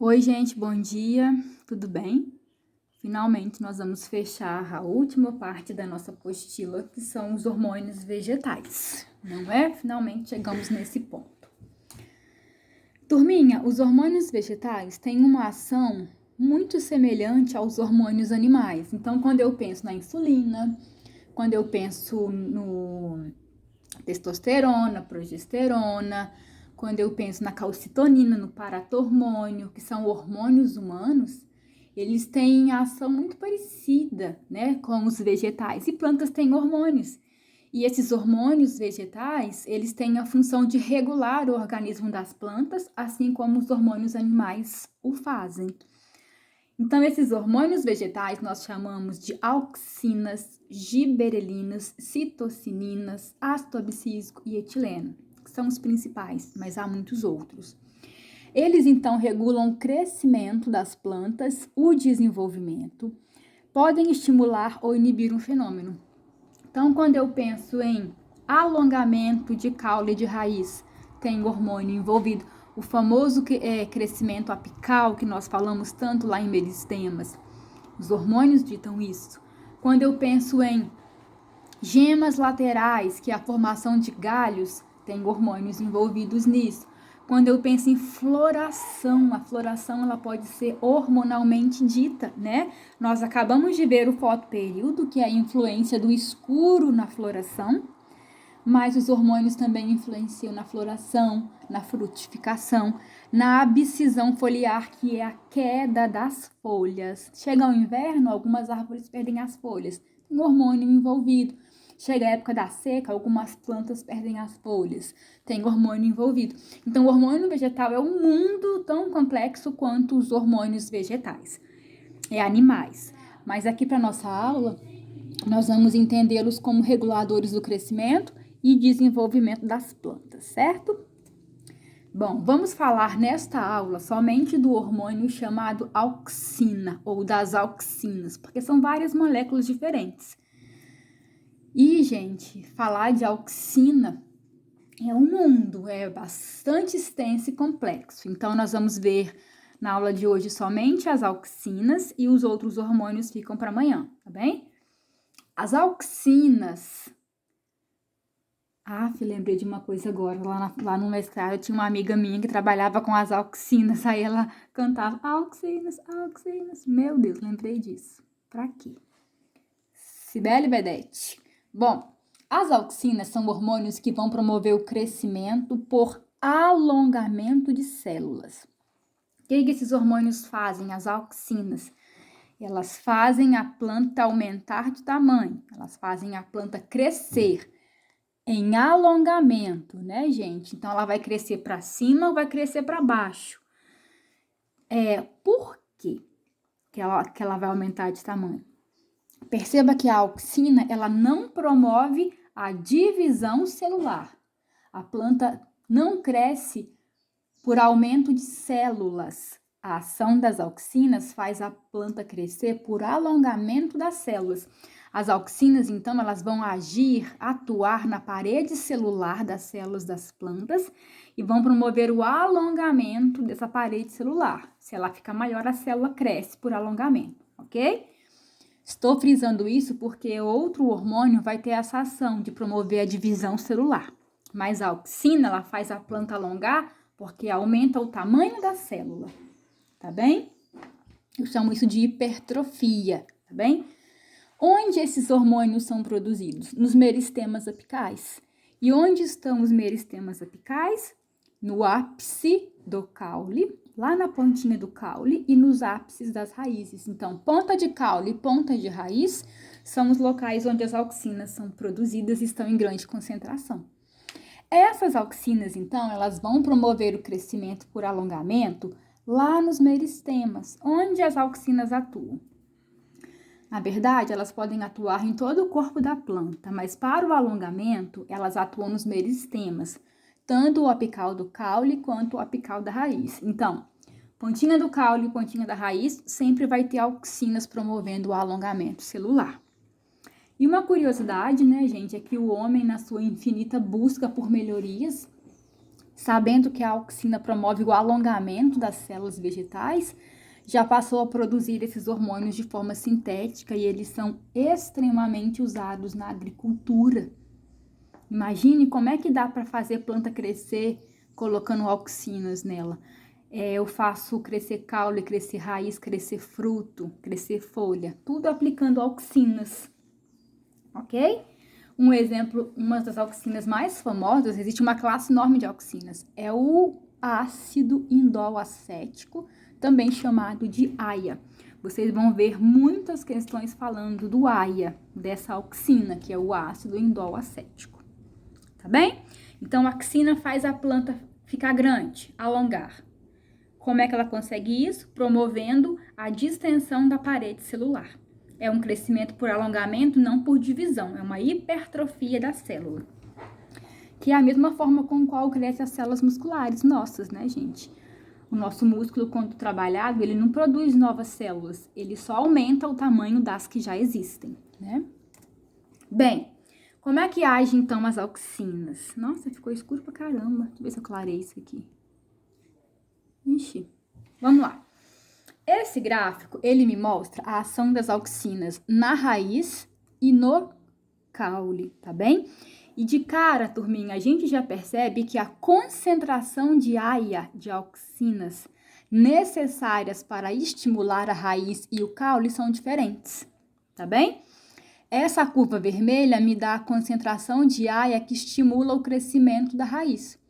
Oi, gente, bom dia, tudo bem? Finalmente nós vamos fechar a última parte da nossa apostila, que são os hormônios vegetais, não é? Finalmente chegamos nesse ponto. Turminha, os hormônios vegetais têm uma ação muito semelhante aos hormônios animais. Então, quando eu penso na insulina, quando eu penso no testosterona, progesterona, quando eu penso na calcitonina, no paratormônio, que são hormônios humanos, eles têm ação muito parecida, né, com os vegetais. E plantas têm hormônios. E esses hormônios vegetais, eles têm a função de regular o organismo das plantas, assim como os hormônios animais o fazem. Então, esses hormônios vegetais nós chamamos de auxinas, giberelinas, citocininas, ácido abscísico e etileno, que são os principais, mas há muitos outros. Eles, então, regulam o crescimento das plantas, o desenvolvimento, podem estimular ou inibir um fenômeno. Então, quando eu penso em alongamento de caule de raiz, tem hormônio envolvido. O famoso crescimento apical, que nós falamos tanto lá em meristemas. Os hormônios ditam isso. Quando eu penso em gemas laterais, que é a formação de galhos, tem hormônios envolvidos nisso. Quando eu penso em floração, a floração ela pode ser hormonalmente dita, né? Nós acabamos de ver o fotoperíodo, que é a influência do escuro na floração, mas os hormônios também influenciam na floração, na frutificação, na abscisão foliar, que é a queda das folhas. Chega o inverno, algumas árvores perdem as folhas, tem hormônio envolvido. Chega a época da seca, algumas plantas perdem as folhas, tem hormônio envolvido. Então, o hormônio vegetal é um mundo tão complexo quanto os hormônios vegetais, animais. Mas aqui para nossa aula, nós vamos entendê-los como reguladores do crescimento e desenvolvimento das plantas, certo? Bom, vamos falar nesta aula somente do hormônio chamado auxina, ou das auxinas, porque são várias moléculas diferentes. E, gente, falar de auxina é um mundo, é bastante extenso e complexo. Então, nós vamos ver na aula de hoje somente as auxinas e os outros hormônios ficam para amanhã, tá bem? As auxinas... lembrei de uma coisa agora. Lá no mestrado tinha uma amiga minha que trabalhava com as auxinas. Aí ela cantava auxinas, auxinas. Meu Deus, lembrei disso. Pra quê? Cibele Bedete. Bom, as auxinas são hormônios que vão promover o crescimento por alongamento de células. O que esses hormônios fazem, as auxinas? Elas fazem a planta aumentar de tamanho. Elas fazem a planta crescer em alongamento, né, gente? Então, ela vai crescer para cima ou vai crescer para baixo. Por quê que ela vai aumentar de tamanho? Perceba que a auxina, ela não promove a divisão celular. A planta não cresce por aumento de células. A ação das auxinas faz a planta crescer por alongamento das células. As auxinas, então, elas vão atuar na parede celular das células das plantas e vão promover o alongamento dessa parede celular. Se ela fica maior, a célula cresce por alongamento, ok? Estou frisando isso porque outro hormônio vai ter essa ação de promover a divisão celular. Mas a auxina, ela faz a planta alongar porque aumenta o tamanho da célula, tá bem? Eu chamo isso de hipertrofia, tá bem? Onde esses hormônios são produzidos? Nos meristemas apicais. E onde estão os meristemas apicais? No ápice do caule, lá na pontinha do caule e nos ápices das raízes. Então, ponta de caule e ponta de raiz são os locais onde as auxinas são produzidas e estão em grande concentração. Essas auxinas, então, elas vão promover o crescimento por alongamento lá nos meristemas, onde as auxinas atuam. Na verdade, elas podem atuar em todo o corpo da planta, mas para o alongamento, elas atuam nos meristemas, tanto o apical do caule quanto o apical da raiz. Então, pontinha do caule e pontinha da raiz sempre vai ter auxinas promovendo o alongamento celular. E uma curiosidade, né, gente, é que o homem, na sua infinita busca por melhorias, sabendo que a auxina promove o alongamento das células vegetais, já passou a produzir esses hormônios de forma sintética e eles são extremamente usados na agricultura. Imagine como é que dá para fazer planta crescer colocando auxinas nela. Eu faço crescer caule, crescer raiz, crescer fruto, crescer folha, tudo aplicando auxinas, ok? Um exemplo, uma das auxinas mais famosas, existe uma classe enorme de auxinas, é o ácido indol acético, também chamado de AIA. Vocês vão ver muitas questões falando do AIA, dessa auxina, que é o ácido indol acético. Tá bem? Então, a auxina faz a planta ficar grande, alongar. Como é que ela consegue isso? Promovendo a distensão da parede celular. É um crescimento por alongamento, não por divisão. É uma hipertrofia da célula. Que é a mesma forma com qual crescem as células musculares nossas, né, gente? O nosso músculo, quando trabalhado, ele não produz novas células. Ele só aumenta o tamanho das que já existem, né? Bem, como é que agem, então, as auxinas? Nossa, ficou escuro pra caramba. Deixa eu ver se eu clarei isso aqui. Ixi, vamos lá. Esse gráfico, ele me mostra a ação das auxinas na raiz e no caule, tá bem? E de cara, turminha, a gente já percebe que a concentração de AIA, de auxinas, necessárias para estimular a raiz e o caule são diferentes, tá bem? Essa curva vermelha me dá a concentração de AIA que estimula o crescimento da raiz.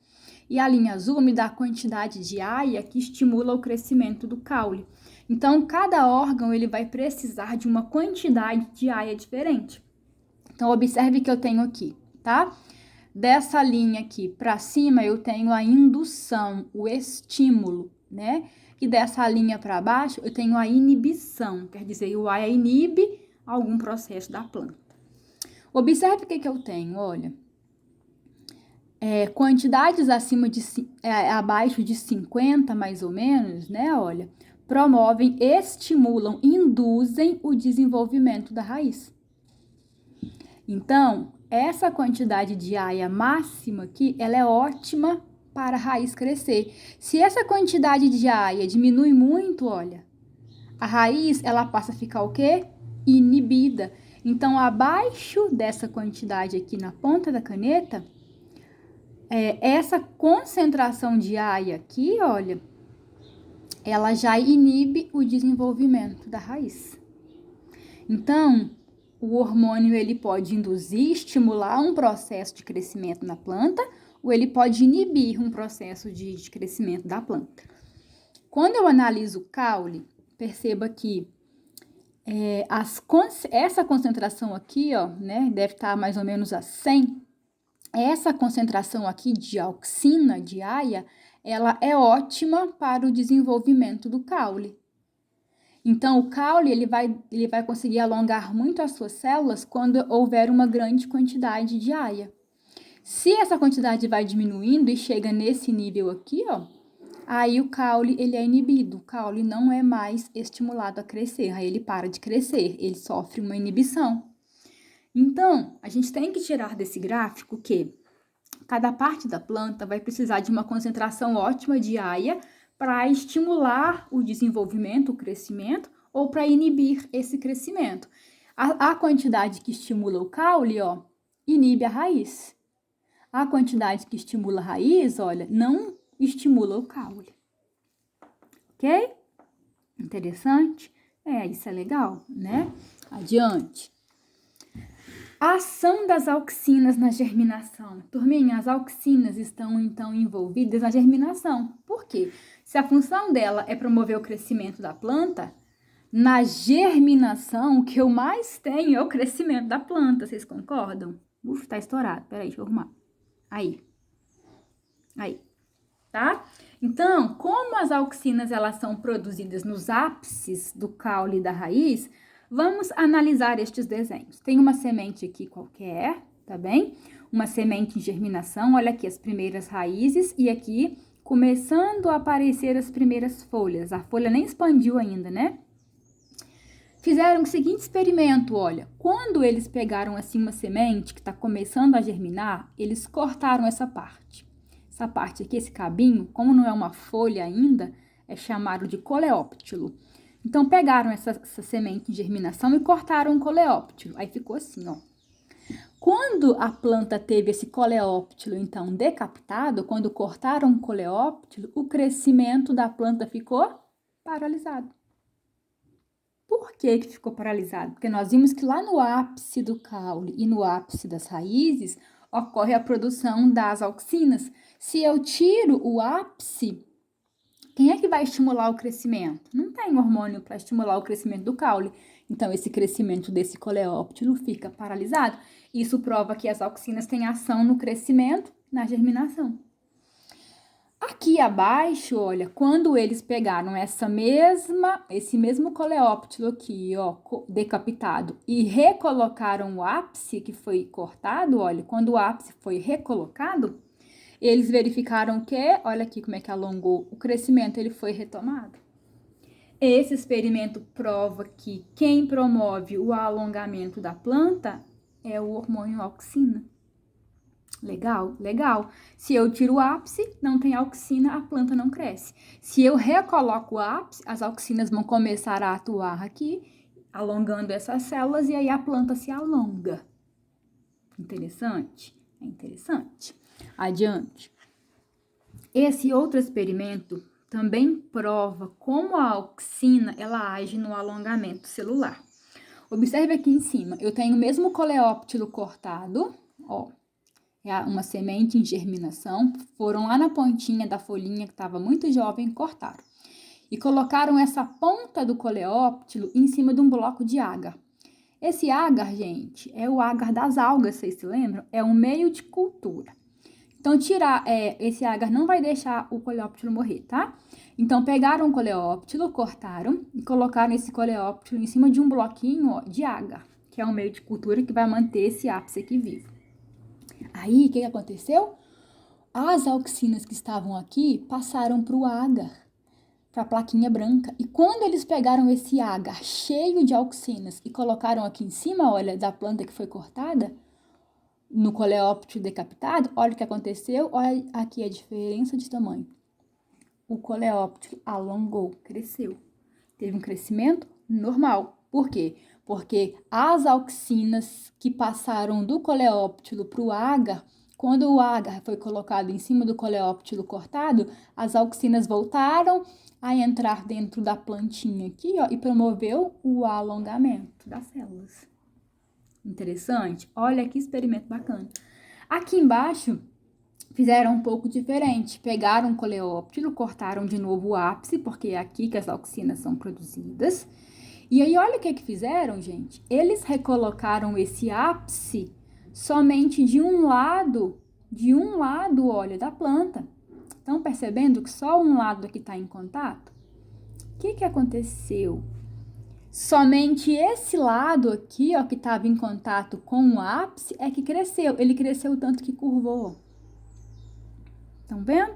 E a linha azul me dá a quantidade de AIA que estimula o crescimento do caule. Então, cada órgão ele vai precisar de uma quantidade de AIA diferente. Então, observe que eu tenho aqui, tá? Dessa linha aqui para cima, eu tenho a indução, o estímulo, né? E dessa linha para baixo, eu tenho a inibição, quer dizer, o AIA inibe algum processo da planta. Observe o que eu tenho, olha. Quantidades abaixo de 50, mais ou menos, né? Olha, promovem, estimulam, induzem o desenvolvimento da raiz. Então, essa quantidade de AIA máxima aqui, ela é ótima para a raiz crescer. Se essa quantidade de AIA diminui muito, olha, a raiz, ela passa a ficar o quê? Inibida. Então, abaixo dessa quantidade aqui na ponta da caneta, essa concentração de AIA aqui, olha, ela já inibe o desenvolvimento da raiz. Então, o hormônio ele pode induzir, estimular um processo de crescimento na planta, ou ele pode inibir um processo de crescimento da planta. Quando eu analiso o caule, perceba que essa concentração aqui, ó, né, deve estar mais ou menos a 100. Essa concentração aqui de auxina, de AIA, ela é ótima para o desenvolvimento do caule. Então, o caule ele vai conseguir alongar muito as suas células quando houver uma grande quantidade de AIA. Se essa quantidade vai diminuindo e chega nesse nível aqui, ó, aí o caule ele é inibido. O caule não é mais estimulado a crescer, aí ele para de crescer, ele sofre uma inibição. Então, a gente tem que tirar desse gráfico que cada parte da planta vai precisar de uma concentração ótima de AIA para estimular o desenvolvimento, o crescimento, ou para inibir esse crescimento. A quantidade que estimula o caule, ó, inibe a raiz. A quantidade que estimula a raiz, olha, não estimula o caule. Ok? Interessante? Isso é legal, né? Adiante. A ação das auxinas na germinação. Turminha, as auxinas estão, então, envolvidas na germinação. Por quê? Se a função dela é promover o crescimento da planta, na germinação, o que eu mais tenho é o crescimento da planta. Vocês concordam? Tá estourado. Peraí, deixa eu arrumar. Aí. Tá? Então, como as auxinas, elas são produzidas nos ápices do caule e da raiz, vamos analisar estes desenhos. Tem uma semente aqui qualquer, tá bem? Uma semente em germinação, olha aqui as primeiras raízes e aqui começando a aparecer as primeiras folhas. A folha nem expandiu ainda, né? Fizeram o seguinte experimento, olha. Quando eles pegaram assim uma semente que está começando a germinar, eles cortaram essa parte. Essa parte aqui, esse cabinho, como não é uma folha ainda, é chamado de coleóptilo. Então, pegaram essa semente de germinação e cortaram o coleóptilo. Aí ficou assim, ó. Quando a planta teve esse coleóptilo, então, decapitado, quando cortaram o coleóptilo, o crescimento da planta ficou paralisado. Por que que ficou paralisado? Porque nós vimos que lá no ápice do caule e no ápice das raízes ocorre a produção das auxinas. Se eu tiro o ápice, quem é que vai estimular o crescimento? Não tem hormônio para estimular o crescimento do caule. Então, esse crescimento desse coleóptilo fica paralisado. Isso prova que as auxinas têm ação no crescimento, na germinação. Aqui abaixo, olha, quando eles pegaram esse mesmo coleóptilo aqui, ó, decapitado, e recolocaram o ápice que foi cortado, olha, quando o ápice foi recolocado, eles verificaram que, olha aqui como é que alongou, o crescimento ele foi retomado. Esse experimento prova que quem promove o alongamento da planta é o hormônio auxina. Legal, legal. Se eu tiro o ápice, não tem auxina, a planta não cresce. Se eu recoloco o ápice, as auxinas vão começar a atuar aqui, alongando essas células, e aí a planta se alonga. Interessante? É interessante. Adiante. Esse outro experimento também prova como a auxina ela age no alongamento celular. Observe aqui em cima, eu tenho o mesmo coleóptilo cortado, ó. É uma semente em germinação, foram lá na pontinha da folhinha que estava muito jovem, cortaram. E colocaram essa ponta do coleóptilo em cima de um bloco de agar. Esse agar, gente, é o agar das algas, vocês se lembram? É um meio de cultura. Então, esse agar não vai deixar o coleóptilo morrer, tá? Então, pegaram o coleóptilo, cortaram e colocaram esse coleóptilo em cima de um bloquinho, ó, de agar, que é um meio de cultura que vai manter esse ápice aqui vivo. Aí, o que aconteceu? As auxinas que estavam aqui passaram para o agar, para a plaquinha branca. E quando eles pegaram esse agar cheio de auxinas e colocaram aqui em cima, olha, da planta que foi cortada, no coleóptilo decapitado, olha o que aconteceu, olha aqui a diferença de tamanho. O coleóptilo alongou, cresceu. Teve um crescimento normal. Por quê? Porque as auxinas que passaram do coleóptilo para o agar, quando o agar foi colocado em cima do coleóptilo cortado, as auxinas voltaram a entrar dentro da plantinha aqui, ó, e promoveu o alongamento das células. Interessante? Olha que experimento bacana. Aqui embaixo, fizeram um pouco diferente. Pegaram o coleóptilo, cortaram de novo o ápice, porque é aqui que as auxinas são produzidas. E aí, olha o que fizeram, gente. Eles recolocaram esse ápice somente de um lado, olha, da planta. Estão percebendo que só um lado aqui está em contato? O que aconteceu? Somente esse lado aqui, ó, que estava em contato com o ápice, é que cresceu. Ele cresceu tanto que curvou. Estão vendo?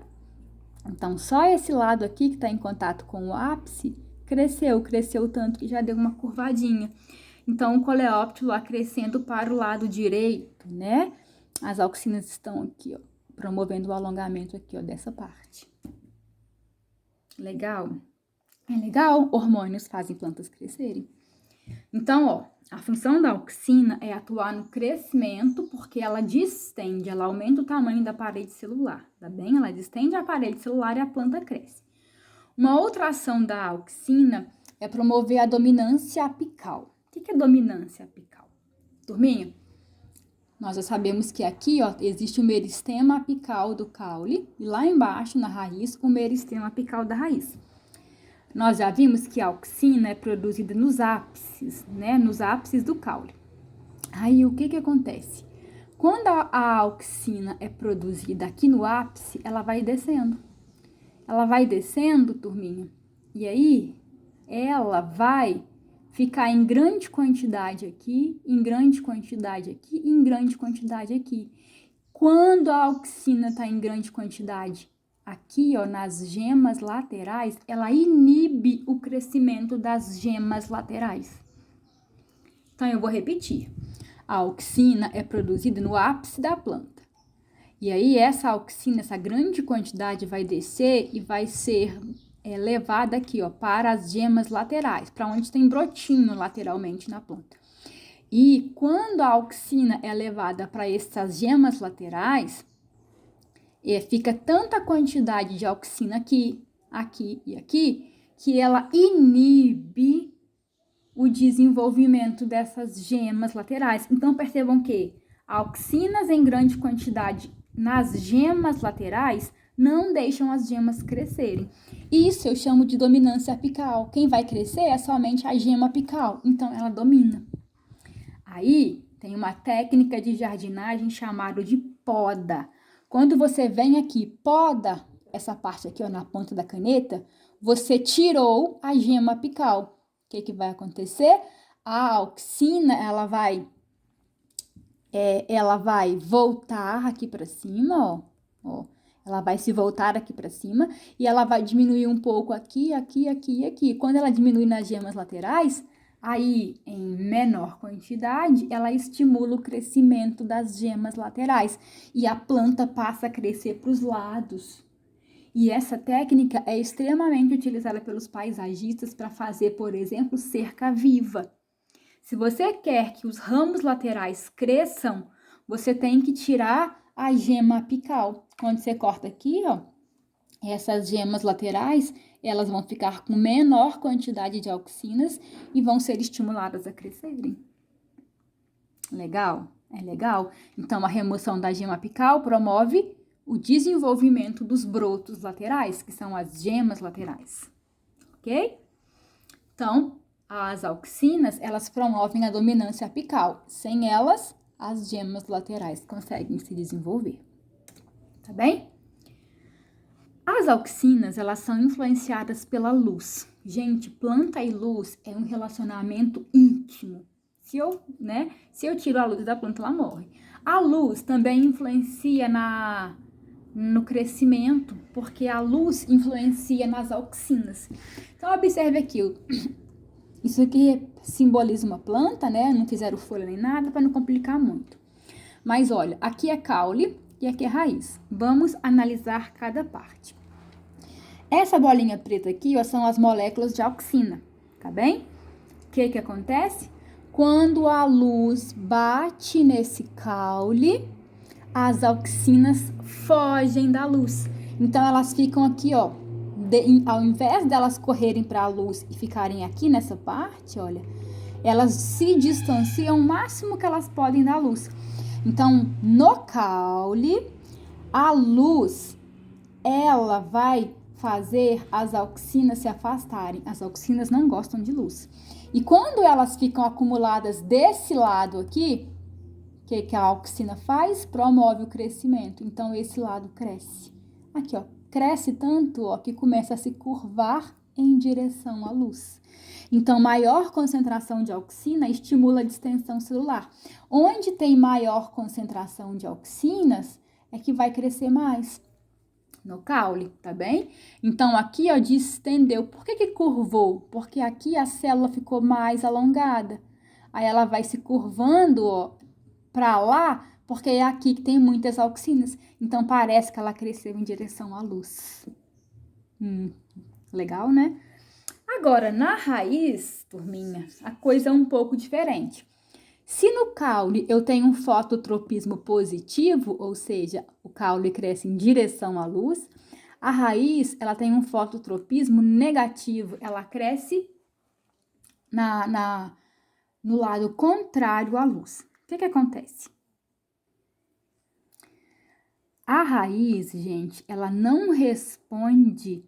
Então, só esse lado aqui que está em contato com o ápice cresceu tanto que já deu uma curvadinha. Então, o coleóptilo acrescendo para o lado direito, né? As auxinas estão aqui, ó, promovendo o alongamento aqui, ó, dessa parte. Legal? É legal? Hormônios fazem plantas crescerem. Então, ó, a função da auxina é atuar no crescimento, porque ela distende, ela aumenta o tamanho da parede celular, tá bem? Ela distende a parede celular e a planta cresce. Uma outra ação da auxina é promover a dominância apical. O que é dominância apical? Turminha, nós já sabemos que aqui, ó, existe o meristema apical do caule e lá embaixo, na raiz, o meristema apical da raiz. Nós já vimos que a auxina é produzida nos ápices, né? Nos ápices do caule. Aí, o que acontece? Quando a auxina é produzida aqui no ápice, ela vai descendo. Ela vai descendo, turminha, e aí ela vai ficar em grande quantidade aqui, em grande quantidade aqui, em grande quantidade aqui. Quando a auxina está em grande quantidade aqui, ó, nas gemas laterais, ela inibe o crescimento das gemas laterais. Então, eu vou repetir. A auxina é produzida no ápice da planta. E aí essa auxina, essa grande quantidade vai descer e vai ser levada aqui, ó, para as gemas laterais, para onde tem brotinho lateralmente na planta. E quando a auxina é levada para essas gemas laterais, fica tanta quantidade de auxina aqui, aqui e aqui, que ela inibe o desenvolvimento dessas gemas laterais. Então, percebam que auxinas em grande quantidade nas gemas laterais não deixam as gemas crescerem. Isso eu chamo de dominância apical. Quem vai crescer é somente a gema apical, então ela domina. Aí, tem uma técnica de jardinagem chamada de poda. Quando você vem aqui, poda essa parte aqui, ó, na ponta da caneta, você tirou a gema apical. O que vai acontecer? A auxina, ela vai voltar aqui para cima, ó. Ela vai se voltar aqui para cima e ela vai diminuir um pouco aqui, aqui, aqui e aqui. Quando ela diminui nas gemas laterais, aí, em menor quantidade, ela estimula o crescimento das gemas laterais e a planta passa a crescer para os lados. E essa técnica é extremamente utilizada pelos paisagistas para fazer, por exemplo, cerca viva. Se você quer que os ramos laterais cresçam, você tem que tirar a gema apical. Quando você corta aqui, ó, essas gemas laterais, elas vão ficar com menor quantidade de auxinas e vão ser estimuladas a crescerem. Legal? É legal? Então, a remoção da gema apical promove o desenvolvimento dos brotos laterais, que são as gemas laterais. Ok? Então, as auxinas, elas promovem a dominância apical. Sem elas, as gemas laterais conseguem se desenvolver. Tá bem? As auxinas, elas são influenciadas pela luz. Gente, planta e luz é um relacionamento íntimo. Se eu tiro a luz da planta, ela morre. A luz também influencia no crescimento, porque a luz influencia nas auxinas. Então, observe aqui, isso aqui simboliza uma planta, né? Não fizeram folha nem nada para não complicar muito. Mas olha, aqui é caule e aqui é raiz. Vamos analisar cada parte. Essa bolinha preta aqui, ó, são as moléculas de auxina, tá bem? O que acontece? Quando a luz bate nesse caule, as auxinas fogem da luz. Então, elas ficam aqui, ó, ao invés delas correrem para a luz e ficarem aqui nessa parte, olha, elas se distanciam o máximo que elas podem da luz. Então, no caule, a luz, ela vai fazer as auxinas se afastarem. As auxinas não gostam de luz. E quando elas ficam acumuladas desse lado aqui, o que a auxina faz? Promove o crescimento. Então, esse lado cresce. Aqui, ó, cresce tanto, ó, que começa a se curvar em direção à luz. Então, maior concentração de auxina estimula a distensão celular. Onde tem maior concentração de auxinas é que vai crescer mais. No caule, tá bem? Então, aqui, ó, distendeu. Por que curvou? Porque aqui a célula ficou mais alongada. Aí, ela vai se curvando, ó, para lá, porque é aqui que tem muitas auxinas. Então, parece que ela cresceu em direção à luz. Legal, né? Agora, na raiz, turminha, a coisa é um pouco diferente. Se no caule eu tenho um fototropismo positivo, ou seja, o caule cresce em direção à luz, a raiz, ela tem um fototropismo negativo, ela cresce no lado contrário à luz. O que acontece? A raiz, gente, ela não responde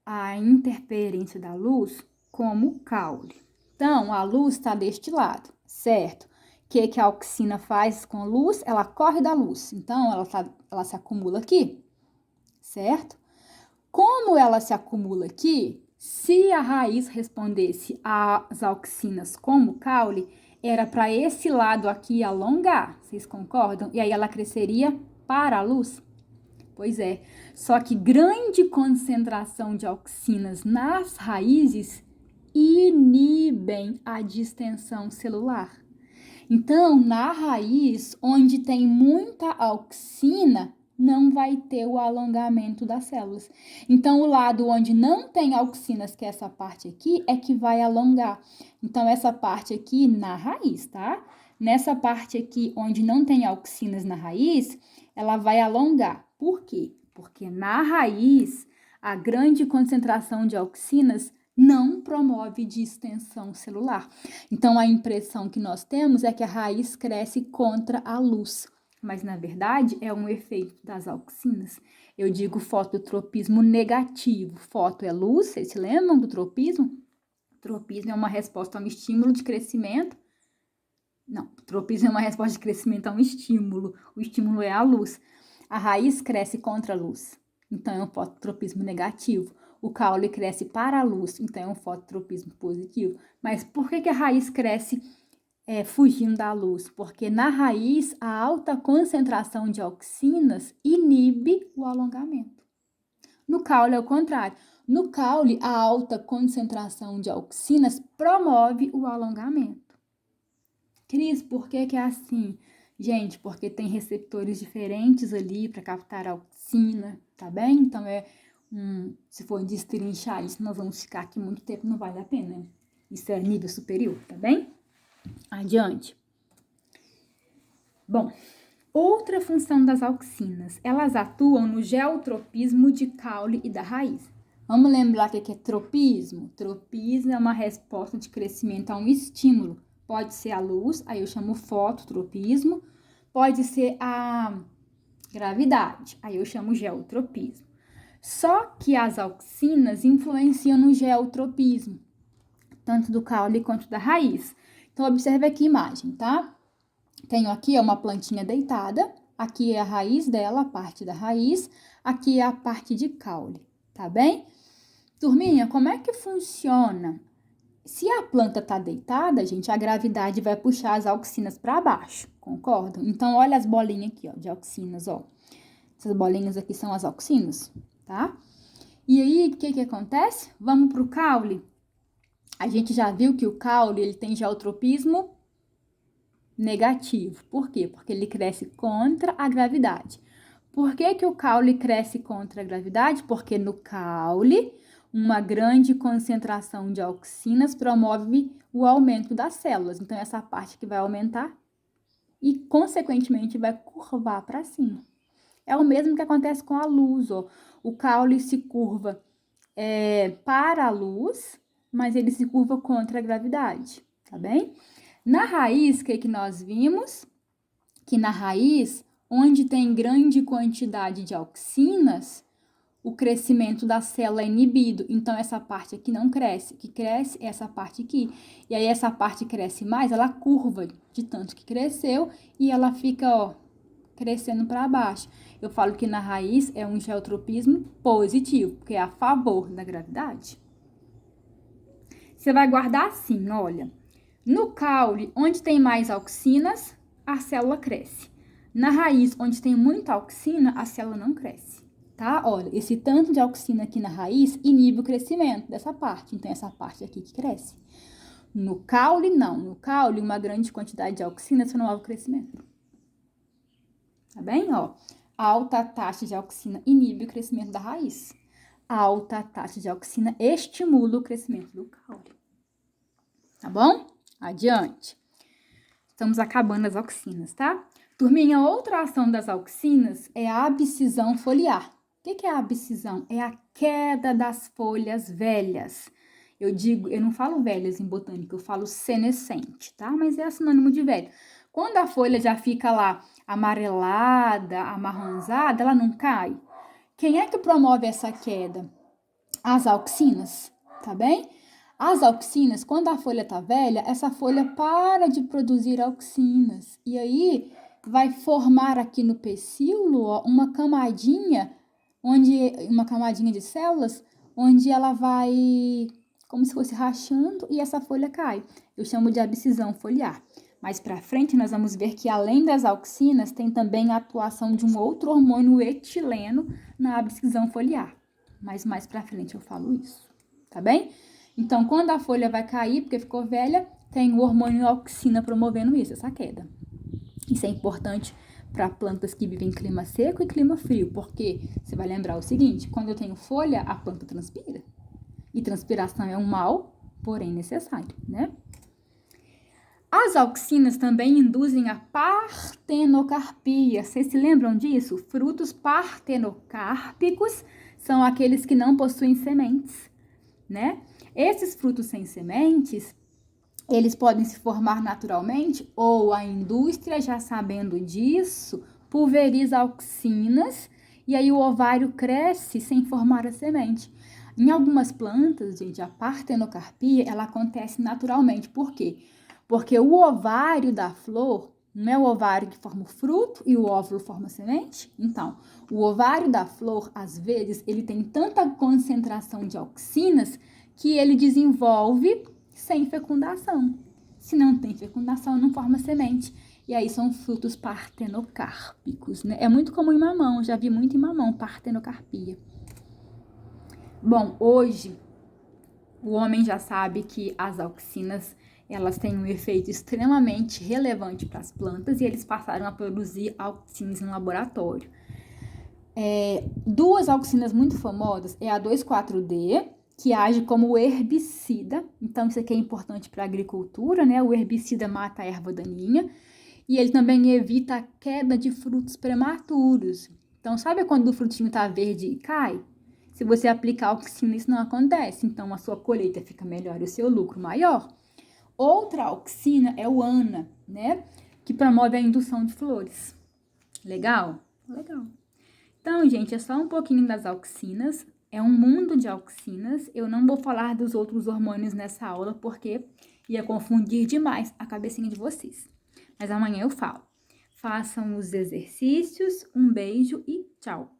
à interferência da luz como o caule. Então, a luz está deste lado, certo? O que a auxina faz com a luz? Ela corre da luz. Então, ela se acumula aqui, certo? Como ela se acumula aqui, se a raiz respondesse às auxinas como caule, era para esse lado aqui alongar, vocês concordam? E aí ela cresceria para a luz? Pois é, só que grande concentração de auxinas nas raízes inibem a distensão celular. Então, na raiz, onde tem muita auxina, não vai ter o alongamento das células. Então, o lado onde não tem auxinas, que é essa parte aqui, é que vai alongar. Então, essa parte aqui na raiz, tá? Nessa parte aqui, onde não tem auxinas na raiz, ela vai alongar. Por quê? Porque na raiz, a grande concentração de auxinas não promove distensão celular. Então, a impressão que nós temos é que a raiz cresce contra a luz. Mas, na verdade, é um efeito das auxinas. Eu digo fototropismo negativo. Foto é luz, vocês se lembram do tropismo? Tropismo é uma resposta a um estímulo de crescimento. Não, tropismo é uma resposta de crescimento a um estímulo. O estímulo é a luz. A raiz cresce contra a luz. Então, é um fototropismo negativo. O caule cresce para a luz. Então, é um fototropismo positivo. Mas por que a raiz cresce fugindo da luz? Porque na raiz, a alta concentração de auxinas inibe o alongamento. No caule é o contrário. No caule, a alta concentração de auxinas promove o alongamento. Cris, por que é assim? Gente, porque tem receptores diferentes ali para captar a auxina, tá bem? Então, se for destrinchar isso, nós vamos ficar aqui muito tempo, não vale a pena. Isso é nível superior, tá bem? Adiante. Bom, outra função das auxinas, elas atuam no geotropismo de caule e da raiz. Vamos lembrar o que é tropismo? Tropismo é uma resposta de crescimento a um estímulo. Pode ser a luz, aí eu chamo fototropismo. Pode ser a gravidade, aí eu chamo geotropismo. Só que as auxinas influenciam no geotropismo, tanto do caule quanto da raiz. Então, observe aqui a imagem, tá? Tenho aqui uma plantinha deitada, aqui é a raiz dela, a parte da raiz, aqui é a parte de caule, tá bem? Turminha, como é que funciona? Se a planta tá deitada, gente, a gravidade vai puxar as auxinas para baixo, concordam? Então, olha as bolinhas aqui, ó, de auxinas, ó. Essas bolinhas aqui são as auxinas, tá? E aí, o que acontece? Vamos pro caule. A gente já viu que o caule, ele tem geotropismo negativo. Por quê? Porque ele cresce contra a gravidade. Por que o caule cresce contra a gravidade? Porque no caule, uma grande concentração de auxinas promove o aumento das células. Então, essa parte que vai aumentar e, consequentemente, vai curvar para cima. É o mesmo que acontece com a luz, ó. O caule se curva para a luz, mas ele se curva contra a gravidade, tá bem? Na raiz, o que nós vimos? Que na raiz, onde tem grande quantidade de auxinas, o crescimento da célula é inibido. Então, essa parte aqui não cresce. O que cresce é essa parte aqui. E aí, essa parte cresce mais, ela curva de tanto que cresceu e ela fica, ó, crescendo para baixo. Eu falo que na raiz é um geotropismo positivo, porque é a favor da gravidade. Você vai guardar assim, olha. No caule, onde tem mais auxinas, a célula cresce. Na raiz, onde tem muita auxina, a célula não cresce, tá? Olha, esse tanto de auxina aqui na raiz inibe o crescimento dessa parte. Então, essa parte aqui que cresce. No caule, não. No caule, uma grande quantidade de auxinas promove o crescimento. Tá bem? Ó, alta taxa de auxina inibe o crescimento da raiz. Alta taxa de auxina estimula o crescimento do caule. Tá bom? Adiante. Estamos acabando as auxinas, tá? Turminha, outra ação das auxinas é a abscisão foliar. O que é a abscisão? É a queda das folhas velhas. Eu não falo velhas em botânica, eu falo senescente, tá? Mas é sinônimo de velho. Quando a folha já fica lá amarelada, amarronzada, ela não cai. Quem é que promove essa queda? As auxinas, tá bem? As auxinas, quando a folha tá velha, essa folha para de produzir auxinas. E aí, vai formar aqui no pecíolo, ó, uma camadinha de células, onde ela vai, como se fosse rachando, e essa folha cai. Eu chamo de abscisão foliar. Mais para frente, nós vamos ver que além das auxinas, tem também a atuação de um outro hormônio etileno na abscisão foliar. Mas mais para frente eu falo isso, tá bem? Então, quando a folha vai cair, porque ficou velha, tem o hormônio auxina promovendo isso, essa queda. Isso é importante para plantas que vivem em clima seco e clima frio, porque você vai lembrar o seguinte, quando eu tenho folha, a planta transpira. E transpiração é um mal, porém necessário, né? As auxinas também induzem a partenocarpia. Vocês se lembram disso? Frutos partenocárpicos são aqueles que não possuem sementes, né? Esses frutos sem sementes, eles podem se formar naturalmente ou a indústria, já sabendo disso, pulveriza auxinas e aí o ovário cresce sem formar a semente. Em algumas plantas, gente, a partenocarpia, ela acontece naturalmente. Por quê? Porque o ovário da flor não é o ovário que forma o fruto e o óvulo forma a semente? Então, o ovário da flor, às vezes, ele tem tanta concentração de auxinas que ele desenvolve sem fecundação. Se não tem fecundação, não forma semente. E aí são frutos partenocárpicos, né? É muito comum em mamão, já vi muito em mamão, partenocarpia. Bom, hoje o homem já sabe que as auxinas, elas têm um efeito extremamente relevante para as plantas e eles passaram a produzir auxinas em laboratório. Duas auxinas muito famosas é a 2,4-D, que age como herbicida, então isso aqui é importante para a agricultura, né? O herbicida mata a erva daninha e ele também evita a queda de frutos prematuros. Então, sabe quando o frutinho tá verde e cai? Se você aplicar auxina, isso não acontece, então a sua colheita fica melhor e o seu lucro maior. Outra auxina é o ANA, né? Que promove a indução de flores. Legal? Legal. Então, gente, é só um pouquinho das auxinas. É um mundo de auxinas. Eu não vou falar dos outros hormônios nessa aula, porque ia confundir demais a cabecinha de vocês. Mas amanhã eu falo. Façam os exercícios. Um beijo e tchau!